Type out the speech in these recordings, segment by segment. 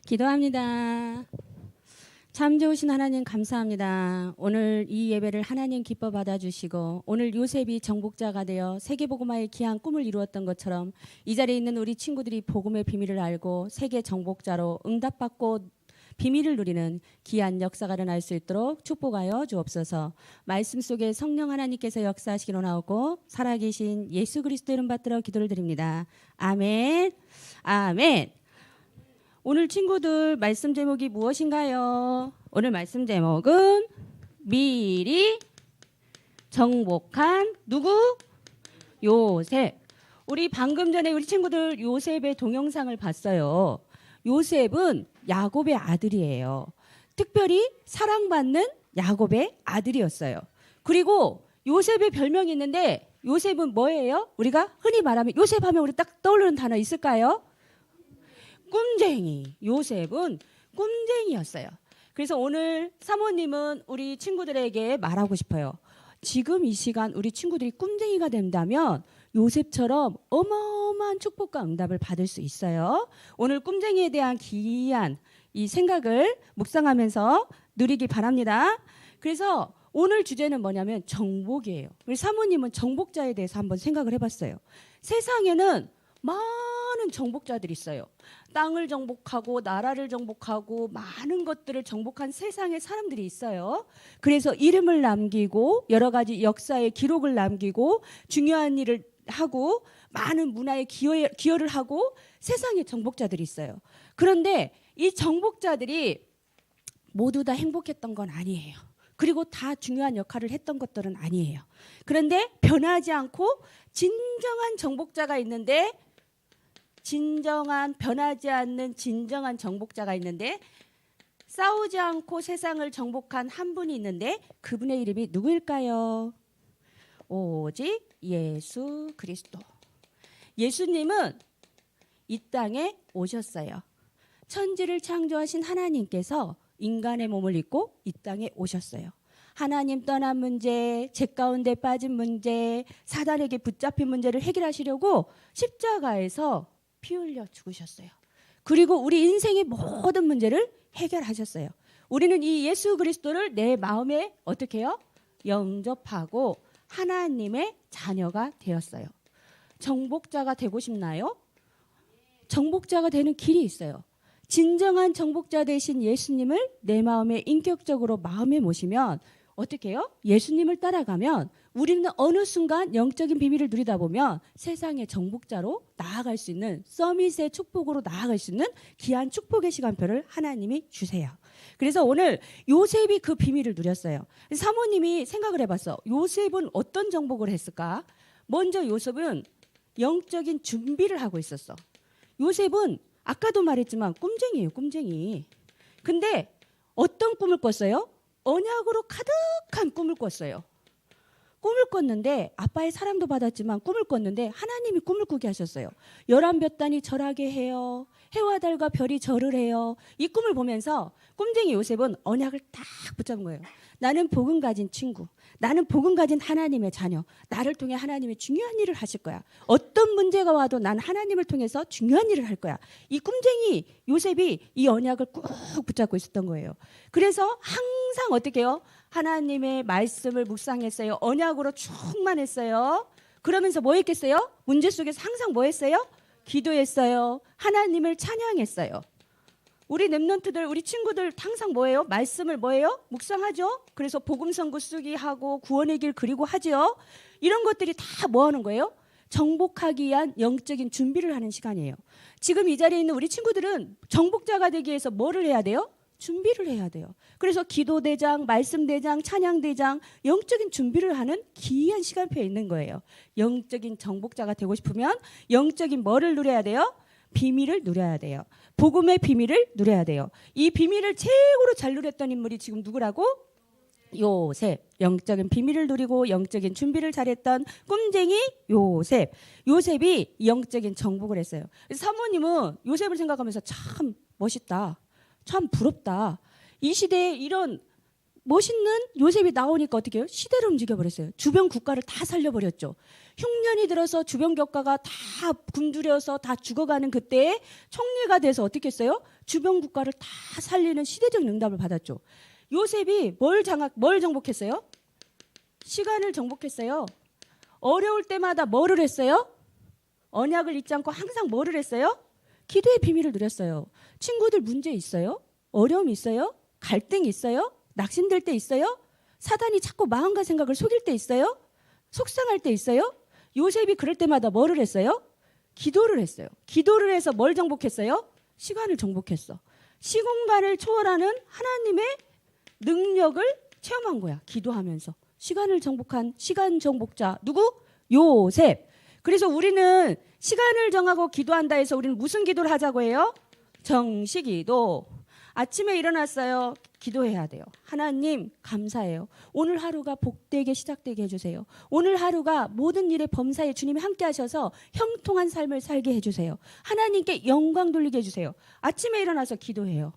기도합니다. 참 좋으신 하나님 감사합니다. 오늘 이 예배를 하나님 기뻐 받아주시고 오늘 요셉이 정복자가 되어 세계복음화의 귀한 꿈을 이루었던 것처럼 이 자리에 있는 우리 친구들이 복음의 비밀을 알고 세계 정복자로 응답받고 비밀을 누리는 귀한 역사가 일어날 수 있도록 축복하여 주옵소서. 말씀 속에 성령 하나님께서 역사하시기로 나오고 살아계신 예수 그리스도 이름 받들어 기도를 드립니다. 아멘. 아멘. 오늘 친구들 말씀 제목이 무엇인가요? 오늘 말씀 제목은 미리 정복한 누구? 요셉. 우리 방금 전에 우리 친구들 요셉의 동영상을 봤어요. 요셉은 야곱의 아들이에요. 특별히 사랑받는 야곱의 아들이었어요. 그리고 요셉의 별명이 있는데 요셉은 뭐예요? 우리가 흔히 말하면 요셉 하면 우리 딱 떠오르는 단어 있을까요? 꿈쟁이. 요셉은 꿈쟁이였어요. 그래서 오늘 사모님은 우리 친구들에게 말하고 싶어요. 지금 이 시간 우리 친구들이 꿈쟁이가 된다면 요셉처럼 어마어마한 축복과 응답을 받을 수 있어요. 오늘 꿈쟁이에 대한 귀한 이 생각을 묵상하면서 누리기 바랍니다. 그래서 오늘 주제는 뭐냐면 정복이에요. 우리 사모님은 정복자에 대해서 한번 생각을 해봤어요. 세상에는 많은 정복자들이 있어요. 땅을 정복하고 나라를 정복하고 많은 것들을 정복한 세상에 사람들이 있어요. 그래서 이름을 남기고 여러 가지 역사의 기록을 남기고 중요한 일을 하고 많은 문화에 기여를 하고 세상에 정복자들이 있어요. 그런데 이 정복자들이 모두 다 행복했던 건 아니에요. 그리고 다 중요한 역할을 했던 것들은 아니에요. 그런데 변하지 않고 진정한 정복자가 있는데 변하지 않는 진정한 정복자가 있는데 싸우지 않고 세상을 정복한 한 분이 있는데 그분의 이름이 누구일까요? 오직 예수 그리스도. 예수님은 이 땅에 오셨어요. 천지를 창조하신 하나님께서 인간의 몸을 입고 이 땅에 오셨어요. 하나님 떠난 문제, 죄 가운데 빠진 문제, 사단에게 붙잡힌 문제를 해결하시려고 십자가에서 피 흘려 죽으셨어요. 그리고 우리 인생의 모든 문제를 해결하셨어요. 우리는 이 예수 그리스도를 내 마음에 어떻게 해요? 영접하고 하나님의 자녀가 되었어요. 정복자가 되고 싶나요? 정복자가 되는 길이 있어요. 진정한 정복자 되신 예수님을 내 마음에 인격적으로 마음에 모시면 어떻게 해요? 예수님을 따라가면 우리는 어느 순간 영적인 비밀을 누리다 보면 세상의 정복자로 나아갈 수 있는 서밋의 축복으로 나아갈 수 있는 귀한 축복의 시간표를 하나님이 주세요. 그래서 오늘 요셉이 그 비밀을 누렸어요. 사모님이 생각을 해봤어. 요셉은 어떤 정복을 했을까? 먼저 요셉은 영적인 준비를 하고 있었어. 요셉은 아까도 말했지만 꿈쟁이에요. 꿈쟁이. 근데 어떤 꿈을 꿨어요? 언약으로 가득한 꿈을 꿨어요. 꿈을 꿨는데 아빠의 사랑도 받았지만 꿈을 꿨는데 하나님이 꿈을 꾸게 하셨어요. 11볕단이 절하게 해요. 해와 달과 별이 절을 해요. 이 꿈을 보면서 꿈쟁이 요셉은 언약을 딱 붙잡은 거예요. 나는 복음 가진 친구. 나는 복음 가진 하나님의 자녀. 나를 통해 하나님이 중요한 일을 하실 거야. 어떤 문제가 와도 난 하나님을 통해서 중요한 일을 할 거야. 이 꿈쟁이 요셉이 이 언약을 꾹 붙잡고 있었던 거예요. 그래서 항상 어떻게 해요? 하나님의 말씀을 묵상했어요. 언약으로 충만했어요. 그러면서 뭐 했겠어요? 문제 속에서 항상 뭐 했어요? 기도했어요. 하나님을 찬양했어요. 우리 랩런트들, 우리 친구들 항상 뭐예요? 말씀을 뭐예요? 묵상하죠. 그래서 복음 선고 쓰기 하고 구원의 길 그리고 하죠. 이런 것들이 다 뭐 하는 거예요? 정복하기 위한 영적인 준비를 하는 시간이에요. 지금 이 자리에 있는 우리 친구들은 정복자가 되기 위해서 뭐를 해야 돼요? 준비를 해야 돼요. 그래서 기도대장, 말씀대장, 찬양대장, 영적인 준비를 하는 귀한 시간표에 있는 거예요. 영적인 정복자가 되고 싶으면 영적인 뭐를 누려야 돼요? 비밀을 누려야 돼요. 복음의 비밀을 누려야 돼요. 이 비밀을 최고로 잘 누렸던 인물이 지금 누구라고? 요셉. 영적인 비밀을 누리고 영적인 준비를 잘했던 꿈쟁이 요셉. 요셉이 영적인 정복을 했어요. 사모님은 요셉을 생각하면서 참 멋있다. 참 부럽다. 이 시대에 이런 멋있는 요셉이 나오니까 어떻게 해요? 시대를 움직여버렸어요. 주변 국가를 다 살려버렸죠. 흉년이 들어서 주변 국가가 다 굶주려서 다 죽어가는 그때에 총리가 돼서 어떻게 했어요? 주변 국가를 다 살리는 시대적 응답을 받았죠. 요셉이 뭘 정복했어요? 시간을 정복했어요. 어려울 때마다 뭐를 했어요? 언약을 잊지 않고 항상 뭐를 했어요? 기도의 비밀을 누렸어요. 친구들 문제 있어요? 어려움 있어요? 갈등 있어요? 낙심될 때 있어요? 사단이 자꾸 마음과 생각을 속일 때 있어요? 속상할 때 있어요? 요셉이 그럴 때마다 뭐를 했어요? 기도를 했어요. 기도를 해서 뭘 정복했어요? 시간을 정복했어. 시공간을 초월하는 하나님의 능력을 체험한 거야. 기도하면서. 시간을 정복한 시간 정복자 누구? 요셉. 그래서 우리는 시간을 정하고 기도한다 해서 우리는 무슨 기도를 하자고 해요? 정시기도. 아침에 일어났어요. 기도해야 돼요. 하나님 감사해요. 오늘 하루가 복되게 시작되게 해주세요. 오늘 하루가 모든 일에 범사에 주님이 함께 하셔서 형통한 삶을 살게 해주세요. 하나님께 영광 돌리게 해주세요. 아침에 일어나서 기도해요.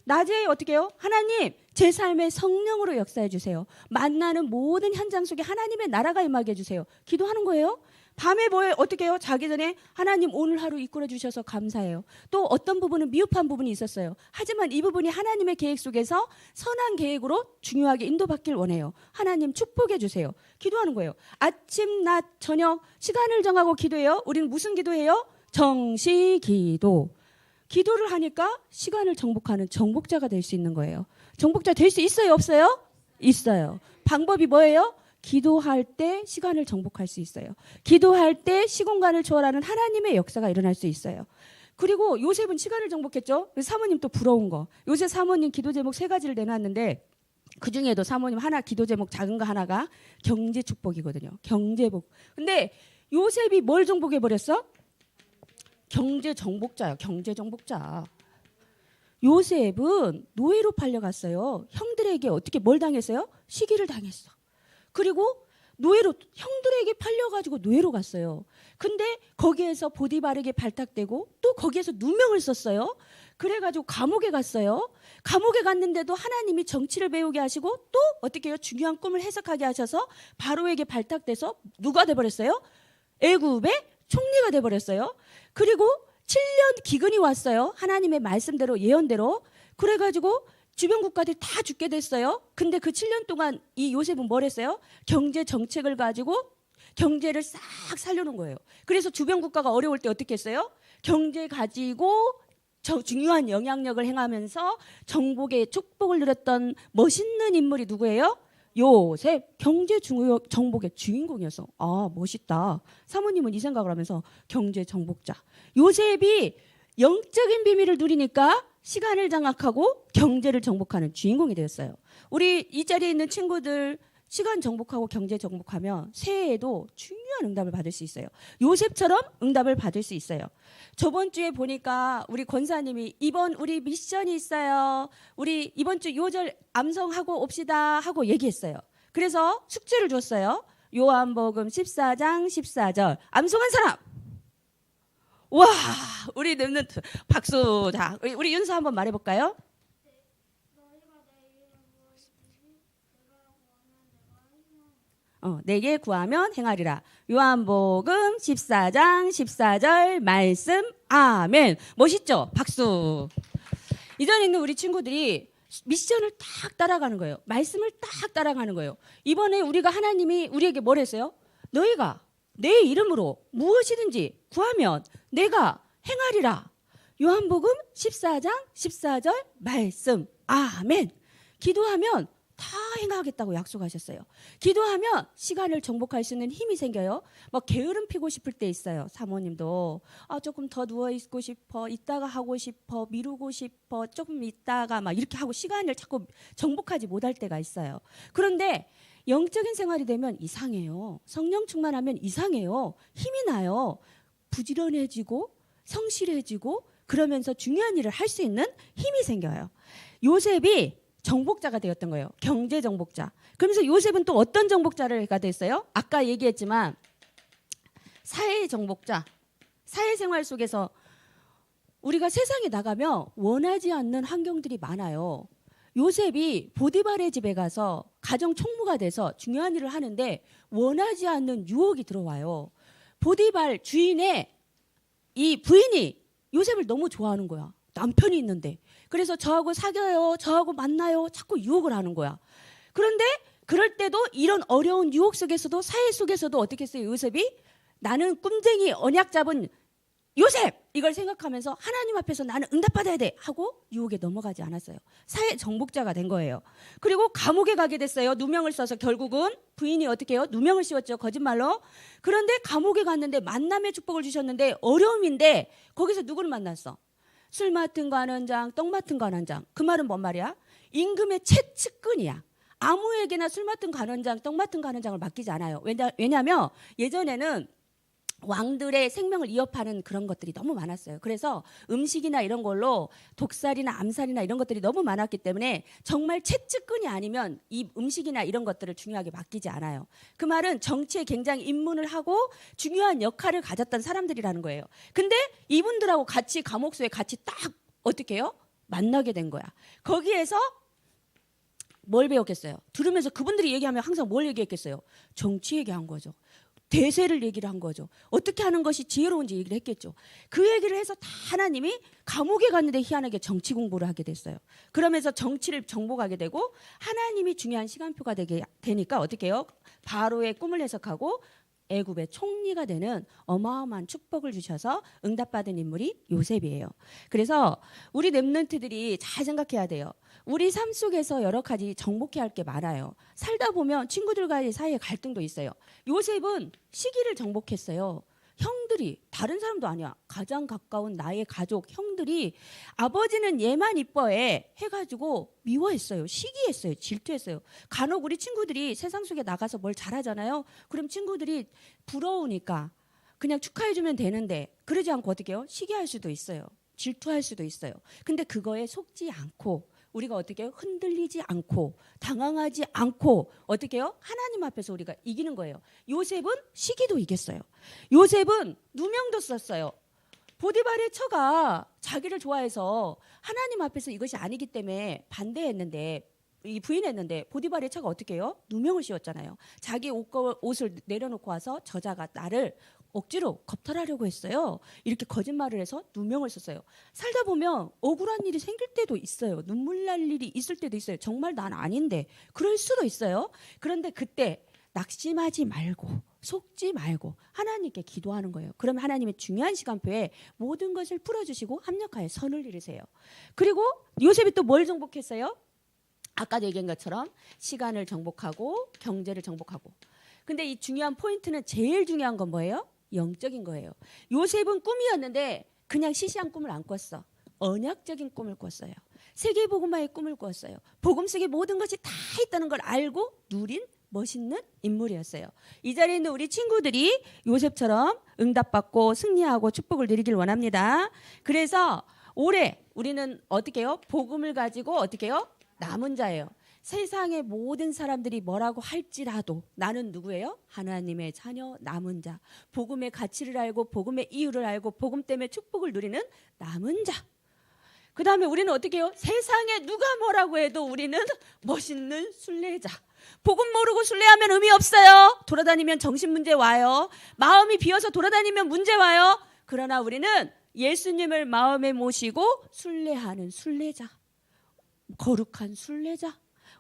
낮에 어떻게 해요? 하나님 제 삶에 성령으로 역사해 주세요. 만나는 모든 현장 속에 하나님의 나라가 임하게 해주세요. 기도하는 거예요. 밤에 뭐예요? 어떻게 해요? 자기 전에 하나님 오늘 하루 이끌어 주셔서 감사해요. 또 어떤 부분은 미흡한 부분이 있었어요. 하지만 이 부분이 하나님의 계획 속에서 선한 계획으로 중요하게 인도받길 원해요. 하나님 축복해 주세요. 기도하는 거예요. 아침, 낮, 저녁 시간을 정하고 기도해요. 우리는 무슨 기도해요? 정시기도. 기도를 하니까 시간을 정복하는 정복자가 될 수 있는 거예요. 정복자 될 수 있어요? 없어요? 있어요. 방법이 뭐예요? 기도할 때 시간을 정복할 수 있어요. 기도할 때 시공간을 초월하는 하나님의 역사가 일어날 수 있어요. 그리고 요셉은 시간을 정복했죠. 사모님 또 부러운 거. 요셉 사모님 기도 제목 3가지를 내놨는데 그중에도 사모님 하나 기도 제목 작은 거 하나가 경제 축복이거든요. 경제복. 근데 요셉이 뭘 정복해 버렸어? 경제 정복자예요. 경제 정복자. 요셉은 노예로 팔려갔어요. 형들에게 어떻게 뭘 당했어요? 시기를 당했어. 그리고 노예로 형들에게 팔려가지고 노예로 갔어요. 근데 거기에서 보디바르에게 발탁되고 또 거기에서 누명을 썼어요. 그래가지고 감옥에 갔어요. 감옥에 갔는데도 하나님이 정치를 배우게 하시고 또 어떻게 해요? 중요한 꿈을 해석하게 하셔서 바로에게 발탁돼서 누가 돼버렸어요? 애굽의 총리가 돼버렸어요. 그리고 7년 기근이 왔어요. 하나님의 말씀대로 예언대로. 그래가지고 주변 국가들이 다 죽게 됐어요. 근데 그 7년 동안 이 요셉은 뭘 했어요? 경제 정책을 가지고 경제를 싹 살려놓은 거예요. 그래서 주변 국가가 어려울 때 어떻게 했어요? 경제 가지고 중요한 영향력을 행하면서 정복의 축복을 누렸던 멋있는 인물이 누구예요? 요셉. 경제 정복의 주인공이었어. 아, 멋있다. 사모님은 이 생각을 하면서 경제 정복자. 요셉이 영적인 비밀을 누리니까 시간을 장악하고 경제를 정복하는 주인공이 되었어요. 우리 이 자리에 있는 친구들 시간 정복하고 경제 정복하면 새해에도 중요한 응답을 받을 수 있어요. 요셉처럼 응답을 받을 수 있어요. 저번 주에 보니까 우리 권사님이 이번 우리 미션이 있어요. 우리 이번 주 요절 암송하고 옵시다 하고 얘기했어요. 그래서 숙제를 줬어요. 요한복음 14장 14절 암송한 사람. 와, 우리 듣는 박수. 자, 우리 윤서 한번 말해볼까요? 내게 구하면 행하리라. 요한복음 14장 14절 말씀. 아멘. 멋있죠? 박수. 이전에 있는 우리 친구들이 미션을 딱 따라가는 거예요. 말씀을 딱 따라가는 거예요. 이번에 우리가 하나님이 우리에게 뭘 했어요? 너희가 내 이름으로 무엇이든지 구하면 내가 행하리라. 요한복음 14장 14절 말씀. 아멘. 기도하면 다 행하겠다고 약속하셨어요. 기도하면 시간을 정복할 수 있는 힘이 생겨요. 막 게으름 피고 싶을 때 있어요. 사모님도 조금 더 누워 있고 싶어, 이따가 하고 싶어, 미루고 싶어, 조금 있다가 막 이렇게 하고 시간을 자꾸 정복하지 못할 때가 있어요. 그런데 영적인 생활이 되면 이상해요. 성령 충만하면 이상해요. 힘이 나요. 부지런해지고 성실해지고 그러면서 중요한 일을 할 수 있는 힘이 생겨요. 요셉이 정복자가 되었던 거예요. 경제 정복자. 그러면서 요셉은 또 어떤 정복자가 됐어요? 아까 얘기했지만 사회 정복자. 사회생활 속에서 우리가 세상에 나가면 원하지 않는 환경들이 많아요. 요셉이 보디발의 집에 가서 가정 총무가 돼서 중요한 일을 하는데 원하지 않는 유혹이 들어와요. 보디발 주인의 이 부인이 요셉을 너무 좋아하는 거야. 남편이 있는데. 그래서 저하고 사귀어요, 저하고 만나요, 자꾸 유혹을 하는 거야. 그런데 그럴 때도 이런 어려운 유혹 속에서도, 사회 속에서도 어떻게 했어요? 요셉이 나는 꿈쟁이 언약 잡은 요셉, 이걸 생각하면서 하나님 앞에서 나는 응답받아야 돼 하고 유혹에 넘어가지 않았어요. 사회 정복자가 된 거예요. 그리고 감옥에 가게 됐어요. 누명을 써서. 결국은 부인이 어떻게 해요? 누명을 씌웠죠, 거짓말로. 그런데 감옥에 갔는데 만남의 축복을 주셨는데 어려움인데 거기서 누구를 만났어? 술 맡은 관원장, 떡 맡은 관원장. 그 말은 뭔 말이야? 임금의 채측근이야. 아무에게나 술 맡은 관원장, 떡 맡은 관원장을 맡기지 않아요. 왜냐하면 예전에는 왕들의 생명을 이어파는 그런 것들이 너무 많았어요. 그래서 음식이나 이런 걸로 독살이나 암살이나 이런 것들이 너무 많았기 때문에 정말 채찍근이 아니면 이 음식이나 이런 것들을 중요하게 맡기지 않아요. 그 말은 정치에 굉장히 입문을 하고 중요한 역할을 가졌던 사람들이라는 거예요. 근데 이분들하고 같이 감옥소에 같이 딱 어떻게 해요? 만나게 된 거야. 거기에서 뭘 배웠겠어요? 들으면서 그분들이 얘기하면 항상 뭘 얘기했겠어요? 정치 얘기한 거죠. 대세를 얘기를 한 거죠. 어떻게 하는 것이 지혜로운지 얘기를 했겠죠. 그 얘기를 해서 다 하나님이 감옥에 갔는데 희한하게 정치 공부를 하게 됐어요. 그러면서 정치를 정복하게 되고 하나님이 중요한 시간표가 되니까 어떻게 해요? 바로의 꿈을 해석하고 애굽의 총리가 되는 어마어마한 축복을 주셔서 응답받은 인물이 요셉이에요. 그래서 우리 렘넌트들이 잘 생각해야 돼요. 우리 삶 속에서 여러 가지 정복해야 할 게 많아요. 살다 보면 친구들과의 사이에 갈등도 있어요. 요셉은 시기를 정복했어요. 형들이, 다른 사람도 아니야, 가장 가까운 나의 가족 형들이 아버지는 얘만 이뻐해 해가지고 미워했어요. 시기했어요. 질투했어요. 간혹 우리 친구들이 세상 속에 나가서 뭘 잘하잖아요. 그럼 친구들이 부러우니까 그냥 축하해주면 되는데 그러지 않고 어떻게 해요? 시기할 수도 있어요. 질투할 수도 있어요. 근데 그거에 속지 않고 우리가 어떻게 해요? 흔들리지 않고 당황하지 않고 어떻게 해요? 하나님 앞에서 우리가 이기는 거예요. 요셉은 시기도 이겼어요. 요셉은 누명도 썼어요. 보디발의 처가 자기를 좋아해서 하나님 앞에서 이것이 아니기 때문에 반대했는데 이 부인했는데 보디발의 처가 어떻게 해요? 누명을 씌웠잖아요. 자기 옷을 내려놓고 와서 저자가 나를 억지로 겁탈하려고 했어요. 이렇게 거짓말을 해서 누명을 썼어요. 살다 보면 억울한 일이 생길 때도 있어요. 눈물 날 일이 있을 때도 있어요. 정말 난 아닌데 그럴 수도 있어요. 그런데 그때 낙심하지 말고 속지 말고 하나님께 기도하는 거예요. 그러면 하나님의 중요한 시간표에 모든 것을 풀어주시고 합력하여 선을 이루세요. 그리고 요셉이 또 뭘 정복했어요? 아까도 얘기한 것처럼 시간을 정복하고 경제를 정복하고. 근데 이 중요한 포인트는 제일 중요한 건 뭐예요? 영적인 거예요. 요셉은 꿈이었는데 그냥 시시한 꿈을 안 꿨어. 언약적인 꿈을 꿨어요. 세계복음화의 꿈을 꿨어요. 복음 속에 모든 것이 다 있다는 걸 알고 누린 멋있는 인물이었어요. 이 자리에 있는 우리 친구들이 요셉처럼 응답받고 승리하고 축복을 누리길 원합니다. 그래서 올해 우리는 어떻게 해요? 복음을 가지고 어떻게 해요? 남은 자예요. 세상의 모든 사람들이 뭐라고 할지라도 나는 누구예요? 하나님의 자녀, 남은 자. 복음의 가치를 알고 복음의 이유를 알고 복음 때문에 축복을 누리는 남은 자. 그 다음에 우리는 어떻게 해요? 세상에 누가 뭐라고 해도 우리는 멋있는 순례자. 복음 모르고 순례하면 의미 없어요. 돌아다니면 정신 문제 와요. 마음이 비어서 돌아다니면 문제 와요. 그러나 우리는 예수님을 마음에 모시고 순례하는 순례자. 거룩한 순례자.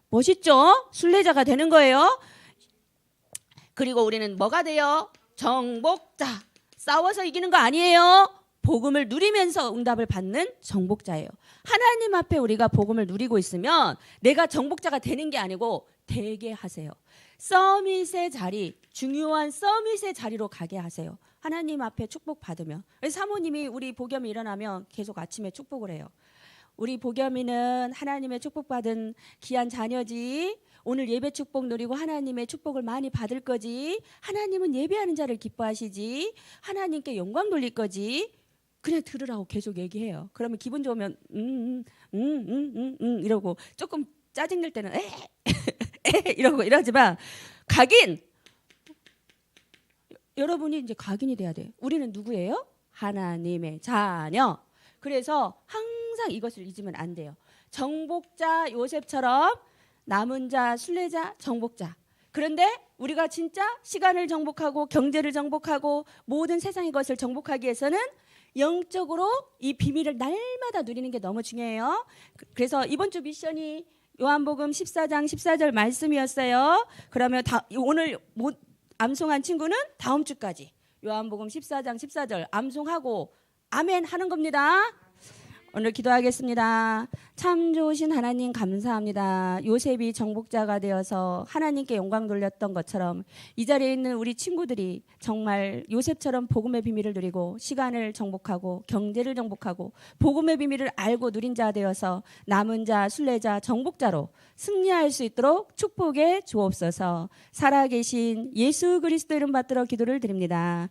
멋있죠? 순례자가 되는 거예요. 그리고 우리는 뭐가 돼요? 정복자. 싸워서 이기는 거 아니에요. 복음을 누리면서 응답을 받는 정복자예요. 하나님 앞에 우리가 복음을 누리고 있으면 내가 정복자가 되는 게 아니고 되게 하세요. 서밋의 자리, 중요한 서밋의 자리로 가게 하세요. 하나님 앞에 축복 받으면. 그래서 사모님이 우리 복염이 일어나면 계속 아침에 축복을 해요. 우리 복염이는 하나님의 축복받은 귀한 자녀지. 오늘 예배 축복 누리고 하나님의 축복을 많이 받을 거지. 하나님은 예배하는 자를 기뻐하시지. 하나님께 영광 돌릴 거지. 그냥 들으라고 계속 얘기해요. 그러면 기분 좋으면 이러고 조금 짜증낼 때는 이러고 이러지만 각인 여러분이 이제 각인이 돼야 돼요. 우리는 누구예요? 하나님의 자녀. 그래서 항상 이것을 잊으면 안 돼요. 정복자 요셉처럼 남은 자, 순례자, 정복자. 그런데 우리가 진짜 시간을 정복하고 경제를 정복하고 모든 세상의 것을 정복하기 위해서는 영적으로 이 비밀을 날마다 누리는 게 너무 중요해요. 그래서 이번 주 미션이 요한복음 14장 14절 말씀이었어요. 그러면 오늘 암송한 친구는 다음 주까지 요한복음 14장 14절 암송하고 아멘 하는 겁니다. 오늘 기도하겠습니다. 참 좋으신 하나님 감사합니다. 요셉이 정복자가 되어서 하나님께 영광 돌렸던 것처럼 이 자리에 있는 우리 친구들이 정말 요셉처럼 복음의 비밀을 누리고 시간을 정복하고 경제를 정복하고 복음의 비밀을 알고 누린 자 되어서 남은 자, 순례자, 정복자로 승리할 수 있도록 축복해 주옵소서. 살아계신 예수 그리스도 이름 받들어 기도를 드립니다.